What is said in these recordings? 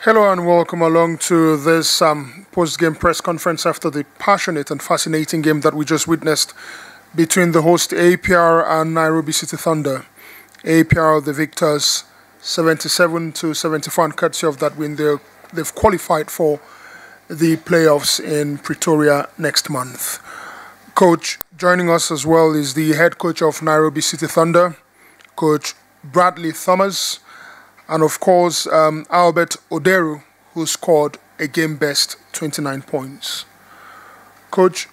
Hello and welcome along to this post-game press conference after the passionate and fascinating game that we just witnessed between the host APR and Nairobi City Thunder. APR, the victors, 77-74, courtesy of that win. They've qualified for the playoffs in Pretoria next month. Coach, joining us as well is the head coach of Nairobi City Thunder, Coach Bradley Thomas, and of course, Albert Oderu, who scored a game-best 29 points. Coach,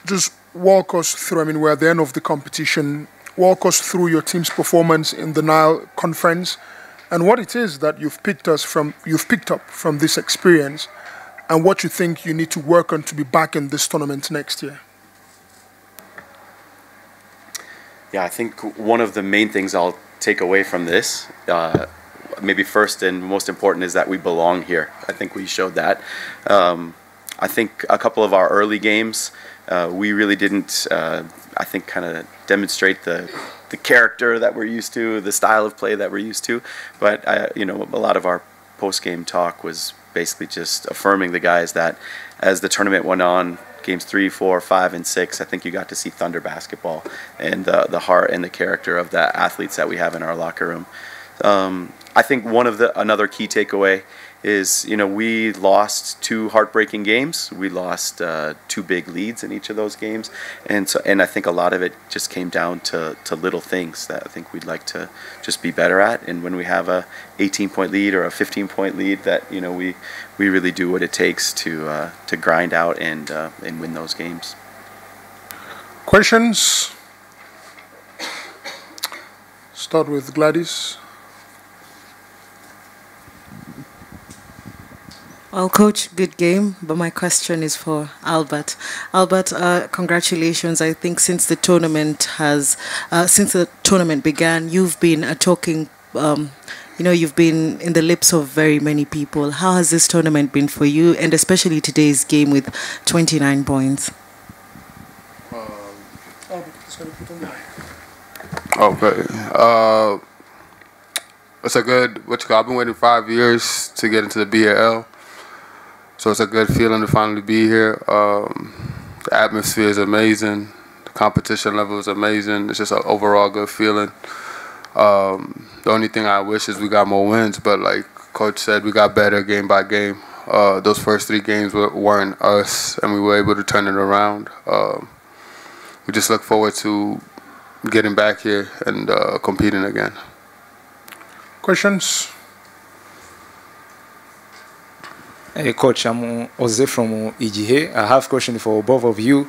just walk us through, we're at the end of the competition. Walk us through your team's performance in the Nile Conference and what it is that you've picked up from this experience and what you think you need to work on to be back in this tournament next year. Yeah, I think one of the main things I'll take away from this, maybe first and most important, is that we belong here. I think we showed that. I think a couple of our early games, we really didn't, I think, kind of demonstrate the character that we're used to, the style of play that we're used to. But, a lot of our post-game talk was basically just affirming the guys that as the tournament went on, games 3, 4, 5, and 6, I think you got to see Thunder basketball and the heart and the character of the athletes that we have in our locker room. I think another key takeaway is, we lost 2 heartbreaking games. We lost 2 big leads in each of those games, and I think a lot of it just came down to little things that I think we'd like to just be better at. And when we have a 18-point lead or a 15-point lead, that we really do what it takes to grind out and win those games. Questions? Start with Gladys. Well, Coach, good game, but my question is for Albert. Albert, congratulations. I think since the tournament began, you've been talking. You've been in the lips of very many people. How has this tournament been for you, and especially today's game with 29 points? Okay. It's a good. I've been waiting 5 years to get into the BAL. So it's a good feeling to finally be here. The atmosphere is amazing. The competition level is amazing. It's just an overall good feeling. The only thing I wish is we got more wins, but like Coach said, we got better game by game. Those first 3 games weren't us, and we were able to turn it around. We just look forward to getting back here and competing again. Questions? Hey, Coach, I'm Jose from EGA. I have a question for both of you.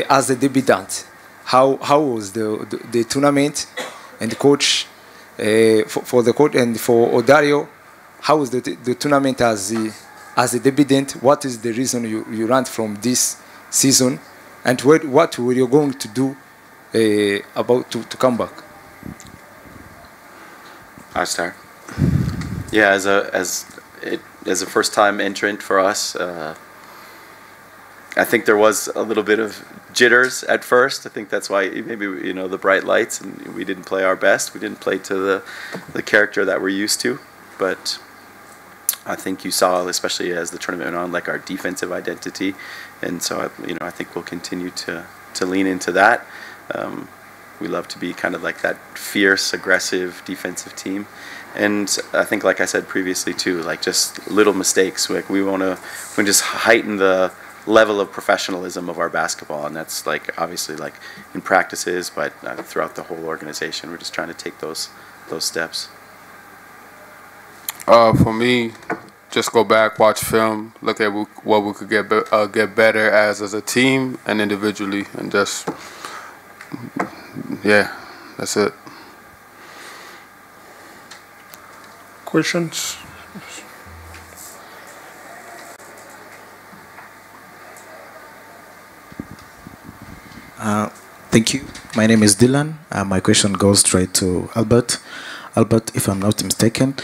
As a debutant, how was the tournament? And the coach, for the coach and for Odario, how was the tournament as a debutant? What is the reason you ran from this season? And what were you going to do about to come back? I'll start. Yeah, as a first-time entrant for us, I think there was a little bit of jitters at first. I think that's why maybe the bright lights, and we didn't play our best. We didn't play to the character that we're used to. But I think you saw, especially as the tournament went on, like our defensive identity, and so I think we'll continue to lean into that. We love to be kind of like that fierce, aggressive defensive team. And I think, like I said previously too, like just little mistakes. Like we want to just heighten the level of professionalism of our basketball, and that's like obviously like in practices, but throughout the whole organization, we're just trying to take those steps. For me, just go back, watch film, look at what we could get better as a team and individually, and just that's it. Questions? Thank you. My name is Dylan. My question goes straight to Albert. Albert, if I'm not mistaken,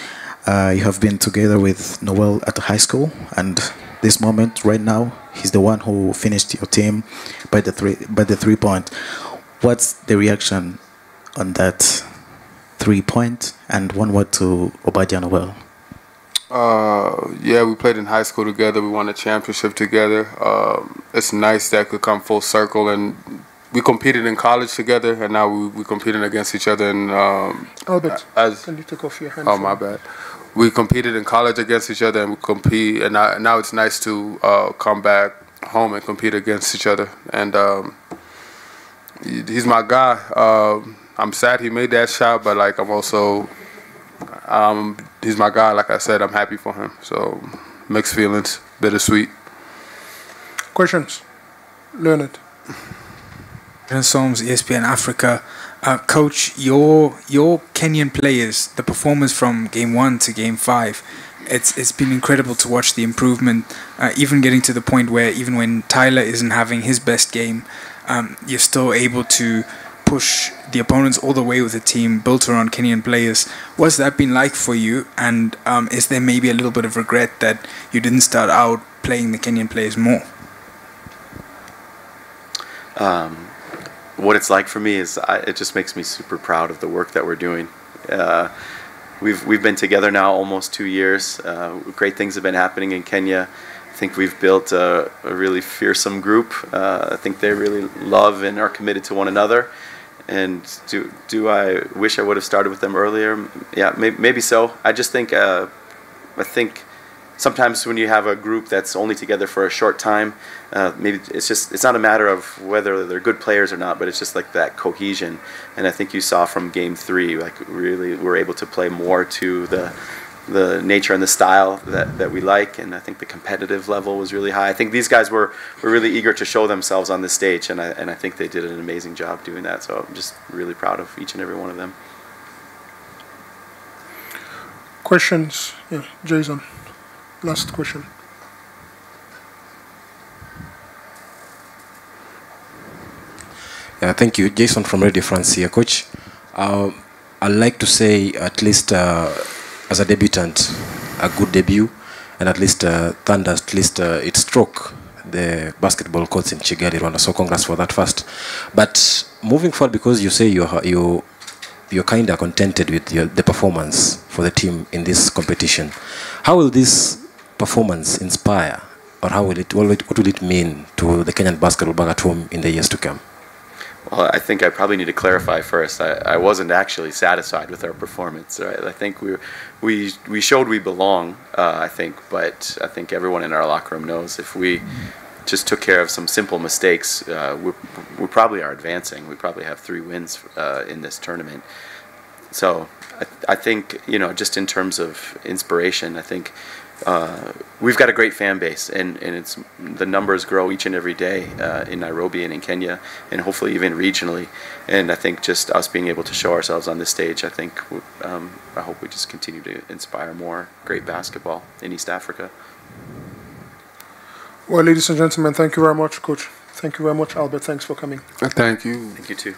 you have been together with Noel at high school, and this moment right now, he's the one who finished your team by the 3-point. What's the reaction on that 3-point? And one word to Obadiah Noel. Yeah, we played in high school together. We won a championship together. It's nice that could come full circle, and we competed in college together, and now we competing against each other. And Albert, can you take off your hand? Oh, my bad. We competed in college against each other, and we compete. And now it's nice to come back home and compete against each other. And he's my guy. I'm sad he made that shot, but like I'm also. He's my guy. Like I said, I'm happy for him. So mixed feelings, bittersweet. Questions? Leonard. Soms, ESPN Africa. Coach, your Kenyan players, the performance from game 1 to game 5, it's been incredible to watch the improvement, even getting to the point where even when Tyler isn't having his best game, you're still able to push the opponents all the way with a team built around Kenyan players. What's that been like for you? And is there maybe a little bit of regret that you didn't start out playing the Kenyan players more? What it's like for me is it just makes me super proud of the work that we're doing. We've been together now almost 2 years. Great things have been happening in Kenya. I think we've built a really fearsome group. I think they really love and are committed to one another. And do I wish I would have started with them earlier? Yeah, maybe so. I just think I think sometimes when you have a group that's only together for a short time, maybe it's not a matter of whether they're good players or not, but it's just like that cohesion. And I think you saw from game 3, like really we're able to play more to the nature and the style that we like, and I think the competitive level was really high. I think these guys were really eager to show themselves on the stage, and I think they did an amazing job doing that. So I'm just really proud of each and every one of them. Questions? Yeah, Jason. Last question. Yeah, thank you. Jason from Radio France here, Coach. I'd like to say at least as a debutant, a good debut, and at least Thunder, at least it struck the basketball courts in Kigali, Rwanda. So congrats for that first. But moving forward, because you say you're kind of contented with the performance for the team in this competition, how will this performance inspire, or what will it mean to the Kenyan basketball back at home in the years to come? Well, I think I probably need to clarify first. I wasn't actually satisfied with our performance. Right? I think we showed we belong. I think, but I think everyone in our locker room knows if we just took care of some simple mistakes, we probably are advancing. We probably have 3 wins in this tournament. So I think just in terms of inspiration, I think. We've got a great fan base, and the numbers grow each and every day in Nairobi and in Kenya, and hopefully even regionally. And I think just us being able to show ourselves on this stage, I think I hope we just continue to inspire more great basketball in East Africa. Well, ladies and gentlemen, thank you very much, Coach. Thank you very much, Albert. Thanks for coming. Thank you. Thank you too.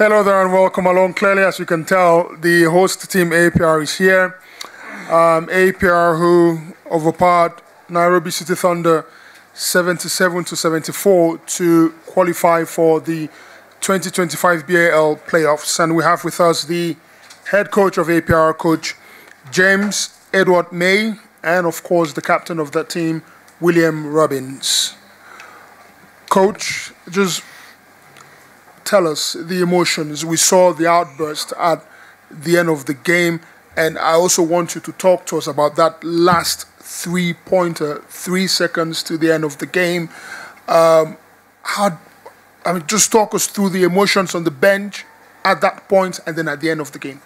Hello there and welcome along. Clearly, as you can tell, the host team APR is here. APR who overpowered Nairobi City Thunder 77-74 to qualify for the 2025 BAL playoffs. And we have with us the head coach of APR, Coach James Edward May, and of course the captain of that team, William Robbins. Coach, just tell us the emotions. We saw the outburst at the end of the game, and I also want you to talk to us about that last three-pointer, 3 seconds to the end of the game. Just talk us through the emotions on the bench at that point and then at the end of the game.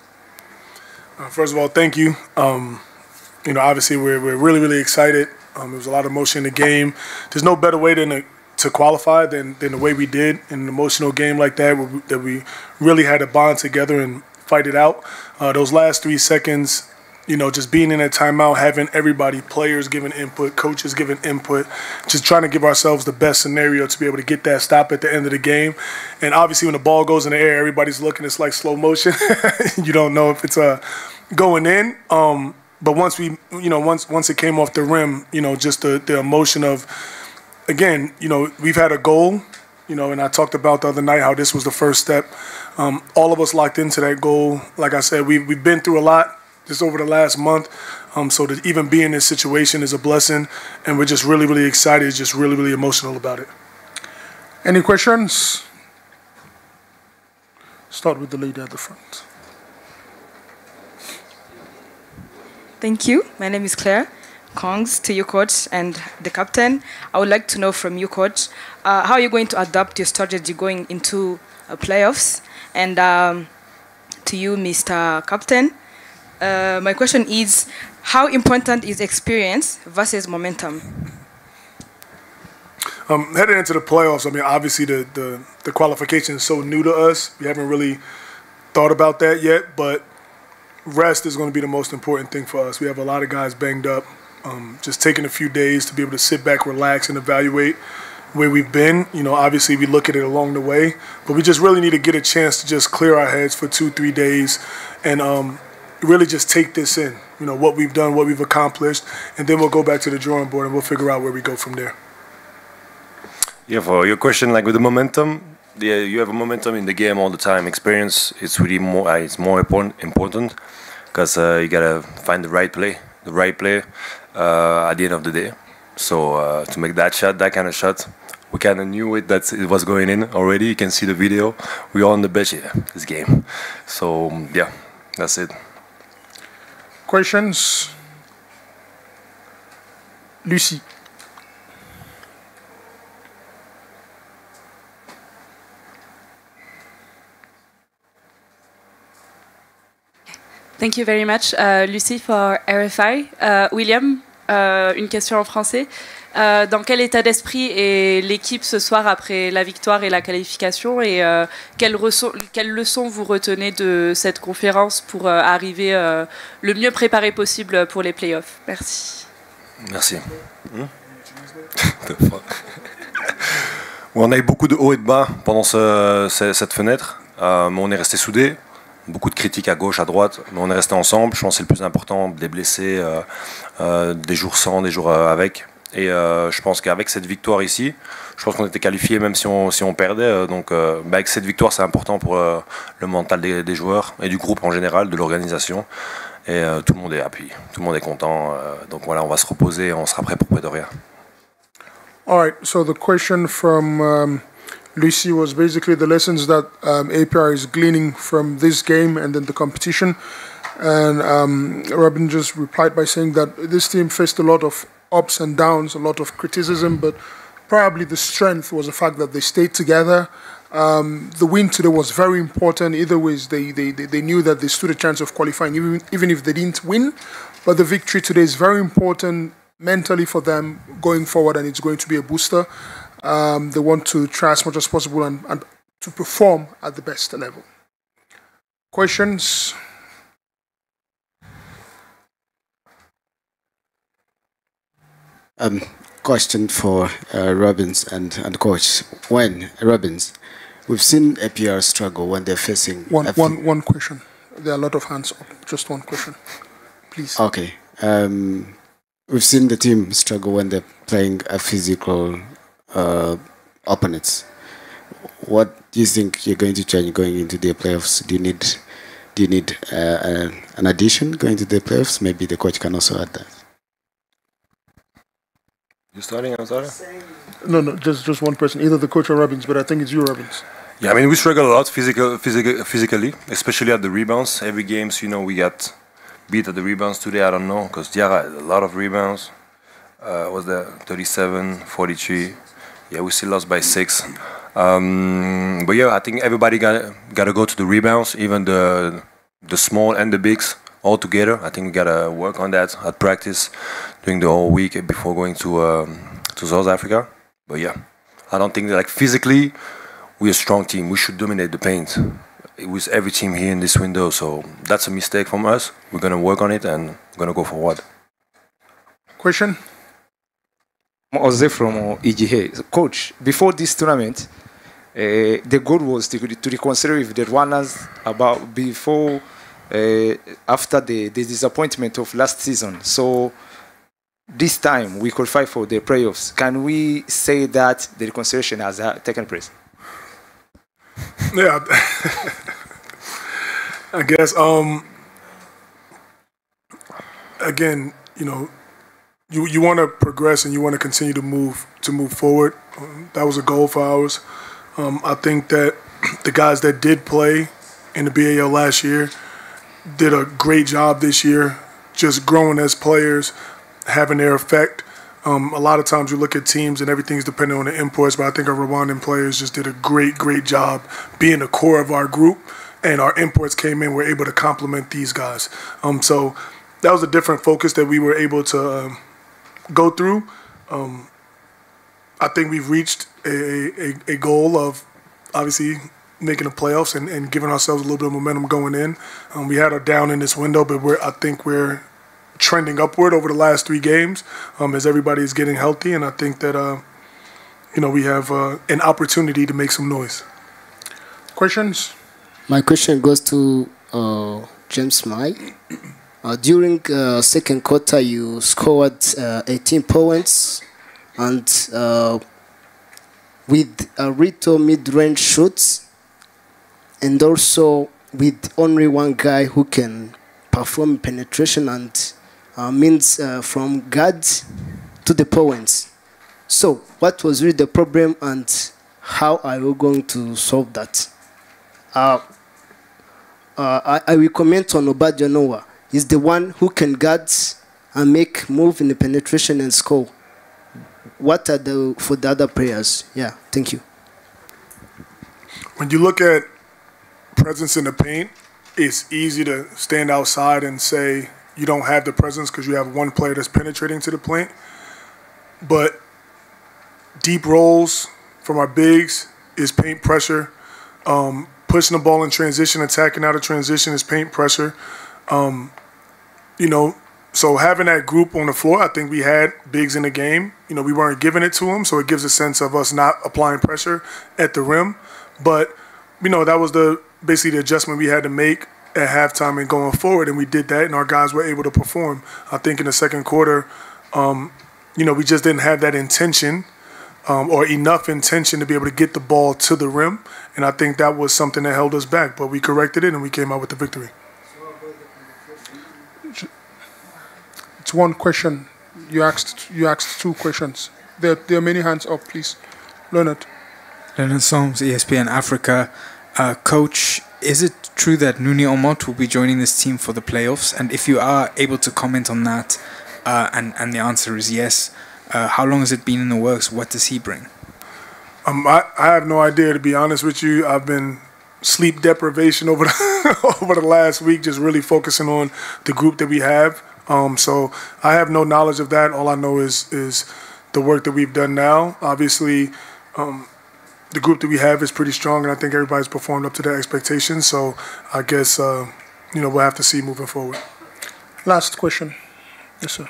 First of all, thank you. Obviously we're really, really excited. There was a lot of emotion in the game. There's no better way to qualify than the way we did in an emotional game like that, that we really had to bond together and fight it out. Those last 3 seconds, just being in a timeout, having everybody, players giving input, coaches giving input, just trying to give ourselves the best scenario to be able to get that stop at the end of the game. And obviously when the ball goes in the air, everybody's looking, it's like slow motion. You don't know if it's going in. But once once it came off the rim, just the emotion of, again, we've had a goal, and I talked about the other night how this was the first step. All of us locked into that goal. Like I said, we've been through a lot just over the last month. So to even be in this situation is a blessing, and we're just really, really excited, just really, really emotional about it. Any questions? Start with the lady at the front. Thank you. My name is Claire. Congs to you, coach, and the captain. I would like to know from you, coach, how are you going to adapt your strategy going into playoffs? And to you, Mr. Captain, my question is, how important is experience versus momentum? Heading into the playoffs, obviously the qualification is so new to us. We haven't really thought about that yet, but rest is going to be the most important thing for us. We have a lot of guys banged up. Just taking a few days to be able to sit back, relax, and evaluate where we've been. Obviously we look at it along the way, but we just really need to get a chance to just clear our heads for 2-3 days and really just take this in, what we've done, what we've accomplished, and then we'll go back to the drawing board and we'll figure out where we go from there. Yeah, for your question, like with the momentum, you have a momentum in the game all the time. Experience is really more, it's more important because you gotta find the right play at the end of the day. So to make that kind of shot, we kind of knew that it was going in already. You can see the video. We are on the bench this game. So yeah, that's it. Questions? Lucy. Thank you very much, Lucy, for RFI. William, une question en français. Dans quel état d'esprit est l'équipe ce soir après la victoire et la qualification, et quelles leçons vous retenez de cette conférence pour arriver le mieux préparé possible pour les playoffs? Merci. Merci. On a eu beaucoup de hauts et de bas pendant cette fenêtre, mais on est resté soudés. Beaucoup de critiques à gauche, à droite, mais on est resté ensemble. Je pense que c'est le plus important, des blessés, des jours sans, des jours avec. Et je pense qu'avec cette victoire ici, je pense qu'on était qualifiés même si on perdait. Donc avec cette victoire, c'est important pour le mental des joueurs et du groupe en général, de l'organisation. Et tout le monde est happy, tout le monde est content. Donc voilà, on va se reposer et on sera prêt pour Pretoria. All right, so the question from Lucy was basically the lessons that APR is gleaning from this game and then the competition. And Robin just replied by saying that this team faced a lot of ups and downs, a lot of criticism, but probably the strength was the fact that they stayed together. The win today was very important. Either ways, they knew that they stood a chance of qualifying, even if they didn't win. But the victory today is very important mentally for them going forward, and it's going to be a booster. They want to try as much as possible and to perform at the best level. Questions? Question for Robbins and coach. When, Robbins, we've seen APR struggle when they're facing... One question. There are a lot of hands up. Just one question, please. Okay. We've seen the team struggle when they're playing a physical opponents. What do you think you're going to change going into the playoffs? Do you need an addition going to the playoffs? Maybe the coach can also add that. You starting? I'm starting. No, just one person. Either the coach or Robbins, but I think it's you, Robbins. Yeah, I mean, we struggle a lot physically, especially at the rebounds. Every game, we got beat at the rebounds. Today, I don't know, because Diarra had a lot of rebounds. Was there 37, 43? Yeah, we still lost by 6. But yeah, I think everybody got to go to the rebounds, even the small and the bigs all together. I think we got to work on that at practice during the whole week before going to South Africa. But yeah, I don't think that, like, physically, we're a strong team. We should dominate the paint with every team here in this window. So that's a mistake from us. We're going to work on it and we're going to go forward. Question? Jose from EGH. Coach, before this tournament, the goal was to reconsider with the Rwandans after the disappointment of last season. So this time we qualify for the playoffs. Can we say that the reconciliation has taken place? Yeah, I guess. Again, you want to progress and you want to continue to move forward. That was a goal for ours. I think that the guys that did play in the BAL last year did a great job this year, just growing as players, having their effect. A lot of times you look at teams and everything's dependent on the imports, but I think our Rwandan players just did a great job being the core of our group, and our imports came in, were able to complement these guys. So that was a different focus that we were able to go through. I think we've reached a goal of obviously making the playoffs and giving ourselves a little bit of momentum going in. We had a down in this window, but I think we're trending upward over the last 3 games as everybody is getting healthy, and I think that we have an opportunity to make some noise. Questions? My question goes to James Mai. During second quarter, you scored 18 points, and with Rito mid-range shoots, and also with only one guy who can perform penetration and means from guards to the points. So what was really the problem, and how are you going to solve that? I will comment on Obadia Noah. He's the one who can guard and make move in the penetration and score. What are for the other players? Yeah, thank you. When you look at presence in the paint, it's easy to stand outside and say you don't have the presence because you have one player that's penetrating to the paint. But deep rolls from our bigs is paint pressure. Pushing the ball in transition, attacking out of transition is paint pressure. So having that group on the floor, I think we had bigs in the game. We weren't giving it to them, so it gives a sense of us not applying pressure at the rim. But, that was basically the adjustment we had to make at halftime and going forward, and we did that, and our guys were able to perform. I think in the second quarter, we just didn't have that intention or enough intention to be able to get the ball to the rim, and I think that was something that held us back. But we corrected it, and we came out with the victory. It's one question. You asked 2 questions. There are many hands up, please. Leonard. Leonard Soms, ESPN Africa. Coach, is it true that Nuni Omot will be joining this team for the playoffs? And if you are able to comment on that, and the answer is yes, how long has it been in the works? What does he bring? I have no idea, to be honest with you. I've been sleep deprivation over the last week, just really focusing on the group that we have. So I have no knowledge of that. All I know is the work that we've done now. Obviously, the group that we have is pretty strong, and I think everybody's performed up to their expectations. So I guess we'll have to see moving forward. Last question. Yes, sir.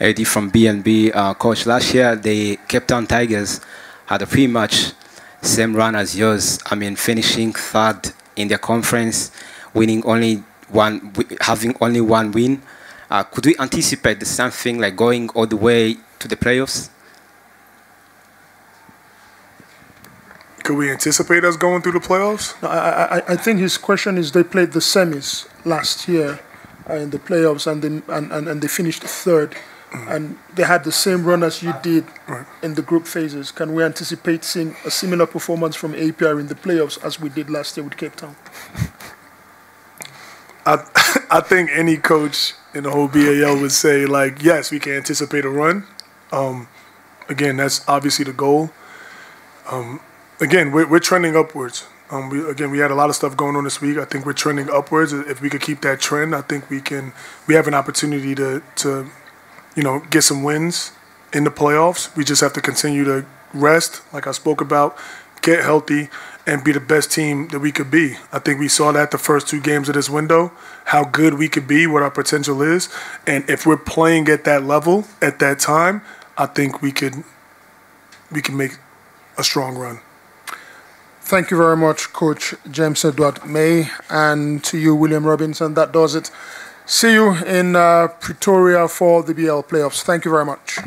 Eddie from B&B. Coach, last year the Cape Town Tigers had a pretty much same run as yours. I mean, finishing third in their conference, having only one win. Could we anticipate the same thing, like going all the way to the playoffs? Could we anticipate us going through the playoffs? No, I think his question is they played the semis last year in the playoffs and they finished third. And they had the same run as you did in the group phases. Can we anticipate seeing a similar performance from APR in the playoffs as we did last year with Cape Town? I think any coach in the whole BAL would say, like, yes, we can anticipate a run. Again, that's obviously the goal. Again, we're trending upwards. We had a lot of stuff going on this week. I think we're trending upwards. If we could keep that trend, I think we have an opportunity to get some wins in the playoffs. We just have to continue to rest, like I spoke about, get healthy, and be the best team that we could be. I think we saw that the first 2 games of this window, how good we could be, what our potential is. And if we're playing at that level at that time, I think we can make a strong run. Thank you very much, Coach James Edward May, and to you, William Robinson. That does it. See you in Pretoria for the BL playoffs. Thank you very much.